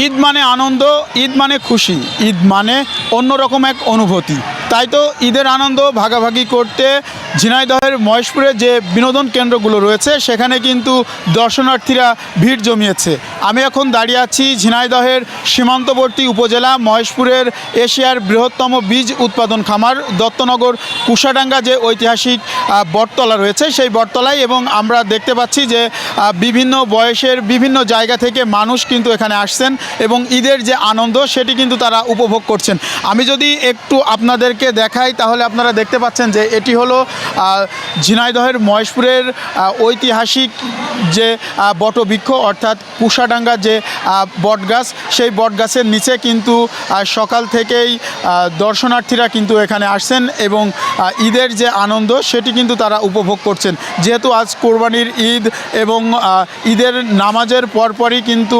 ঈদ মানে আনন্দ, ঈদ মানে খুশি, ঈদ মানে অন্যরকম এক অনুভূতি। তাই তো ঈদের আনন্দ ভাগাভাগি করতে ঝিনাইদহের মহেশপুরে যে বিনোদন কেন্দ্রগুলো রয়েছে সেখানে কিন্তু দর্শনার্থীরা ভিড় জমিয়েছে। আমি এখন দাঁড়িয়ে আছি ঝিনাইদহের সীমান্তবর্তী উপজেলা মহেশপুরের এশিয়ার বৃহত্তম বীজ উৎপাদন খামার দত্তনগর কুশাডাঙ্গা যে ঐতিহাসিক বটতলা রয়েছে সেই বটতলায়, এবং আমরা দেখতে পাচ্ছি যে বিভিন্ন বয়সের বিভিন্ন জায়গা থেকে মানুষ কিন্তু এখানে আসছেন এবং ঈদের যে আনন্দ সেটি কিন্তু তারা উপভোগ করছেন। আমি যদি একটু আপনাদেরকে দেখাই তাহলে আপনারা দেখতে পাচ্ছেন যে এটি হলো ঝিনাইদহের মহেশপুরের ঐতিহাসিক যে বটবৃক্ষ অর্থাৎ কুশাডাঙ্গা যে বটগাছ, সেই বটগাছের নিচে কিন্তু সকাল থেকেই দর্শনার্থীরা কিন্তু এখানে আসছেন এবং ঈদের যে আনন্দ সেটি কিন্তু তারা উপভোগ করছেন। যেহেতু আজ কোরবানির ঈদ এবং ঈদের নামাজের পরপরই কিন্তু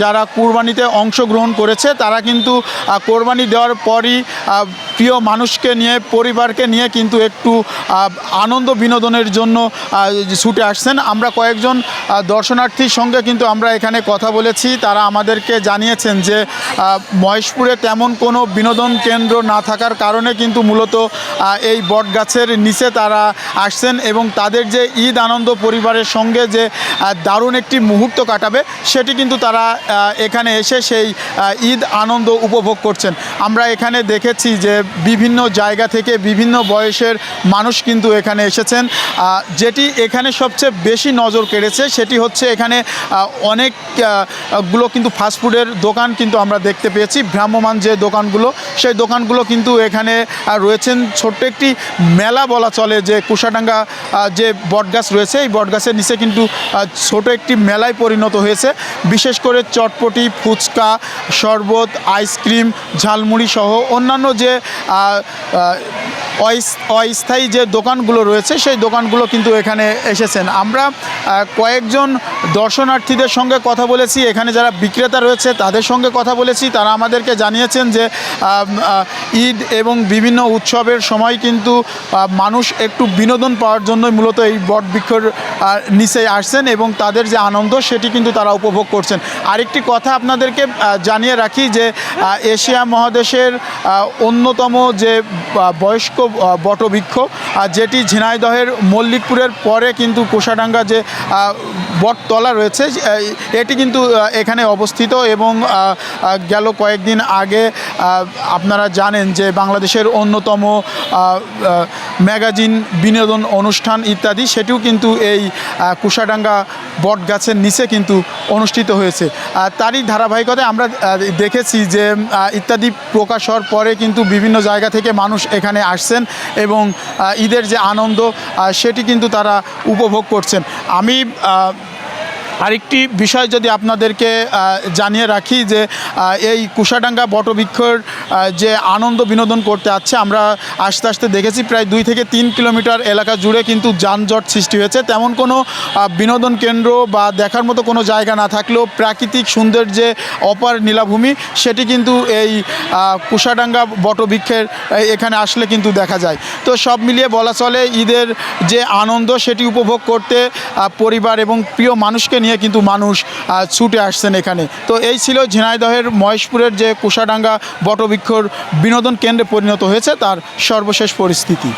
যারা কোরবানিতে অংশগ্রহণ করেছে তারা কিন্তু কোরবানি দেওয়ার পরই প্রিয় মানুষকে নিয়ে, পরিবারকে নিয়ে কিন্তু একটু আনন্দ বিনোদনের জন্য ছুটে আসছেন। আমরা কয়েকজন দর্শনার্থীর সঙ্গে কিন্তু আমরা এখানে কথা বলেছি। তারা আমাদেরকে জানিয়েছেন যে মহেশপুরে তেমন কোনো বিনোদন কেন্দ্র না থাকার কারণে কিন্তু মূলত এই বটগাছের নিচে তারা আসছেন এবং তাদের যে ঈদ আনন্দ পরিবারের সঙ্গে যে দারুণ একটি মুহূর্ত কাটাবে সেটি কিন্তু তারা এখানে এসে সেই ঈদ আনন্দ উপভোগ করছেন। আমরা এখানে দেখেছি যে বিভিন্ন জায়গা থেকে বিভিন্ন বয়সের মানুষ কিন্তু এখানে এসেছেন। যেটি এখানে সবচেয়ে বেশি নজর কেড়েছে সেটি হচ্ছে এখানে অনেকগুলো কিন্তু ফাস্টফুডের দোকান কিন্তু আমরা দেখতে পেয়েছি। ভ্রাম্যমান যে দোকানগুলো সেই দোকানগুলো কিন্তু এখানে রয়েছেন। ছোট্ট একটি মেলা বলা চলে, যে কুশাডাঙ্গা যে বটগাছ রয়েছে এই বটগাছের নিচে কিন্তু ছোট একটি মেলায় পরিণত হয়েছে। বিশেষ করে চটপটি, ফুচকা, শরবত, আইসক্রিম, ঝালমুড়ি সহ অন্যান্য যে অস্থায়ী যে দোকানগুলো রয়েছে সেই দোকানগুলো কিন্তু এখানে এসেছেন। আমরা কয়েকজন দর্শনার্থীদের সঙ্গে কথা বলেছি, এখানে যারা বিক্রেতা রয়েছে তাদের সঙ্গে কথা বলেছি। তারা আমাদেরকে জানিয়েছেন যে ঈদ এবং বিভিন্ন উৎসবের সময় কিন্তু মানুষ একটু বিনোদন পাওয়ার জন্যই মূলত এই বটবৃক্ষের নিচে আসছেন এবং তাদের যে আনন্দ সেটি কিন্তু তারা উপভোগ করছেন। আরেকটি কথা আপনাদেরকে জানিয়ে রাখি যে এশিয়া মহাদেশের অন্যতম যে বয়স্ক বটবৃক্ষ, যেটি ঝিনাইদহের মল্লিকপুরের পরে কিন্তু কুশাডাঙ্গা যে বটতলা রয়েছে এটি কিন্তু এখানে অবস্থিত এবং গেল কয়েকদিন আগে আপনারা জানেন যে বাংলাদেশের অন্যতম ম্যাগাজিন, বিনোদন অনুষ্ঠান ইত্যাদি সেটিও কিন্তু এই কুশাডাঙ্গা বটগাছের নিচে কিন্তু অনুষ্ঠিত হয়েছে। তারই ধারাবাহিকতায় আমরা দেখেছি যে ইত্যাদি প্রকাশ হওয়ার পরে কিন্তু বিভিন্ন জায়গা থেকে মানুষ এখানে আসছেন এবং ঈদের যে আনন্দ সেটি কিন্তু তারা উপভোগ করছেন। আমি আরেকটি বিষয় যদি আপনাদেরকে জানিয়ে রাখি যে এই কুশাডাঙ্গা বটবৃক্ষের যে আনন্দ বিনোদন করতে আসছে, আমরা আস্তে আস্তে দেখেছি প্রায় 2 থেকে 3 কিলোমিটার এলাকা জুড়ে কিন্তু যানজট সৃষ্টি হয়েছে। তেমন কোনো বিনোদন কেন্দ্র বা দেখার মতো কোনো জায়গা না থাকলেও প্রাকৃতিক সৌন্দর্যে অপার নীলাভূমি সেটি কিন্তু এই কুশাডাঙ্গা বটবৃক্ষের এখানে আসলে কিন্তু দেখা যায়। তো সব মিলিয়ে বলা চলে ঈদের যে আনন্দ সেটি উপভোগ করতে পরিবার এবং প্রিয় মানুষকে নিয়ে কিন্তু মানুষ ছুটে আসছেন এখানে। তো এই ছিল ঝিনাইদহের মহেশপুরের যে কুশাডাঙ্গা বটবৃক্ষর বিনোদন কেন্দ্রে পরিণত হয়েছে তার সর্বশেষ পরিস্থিতি।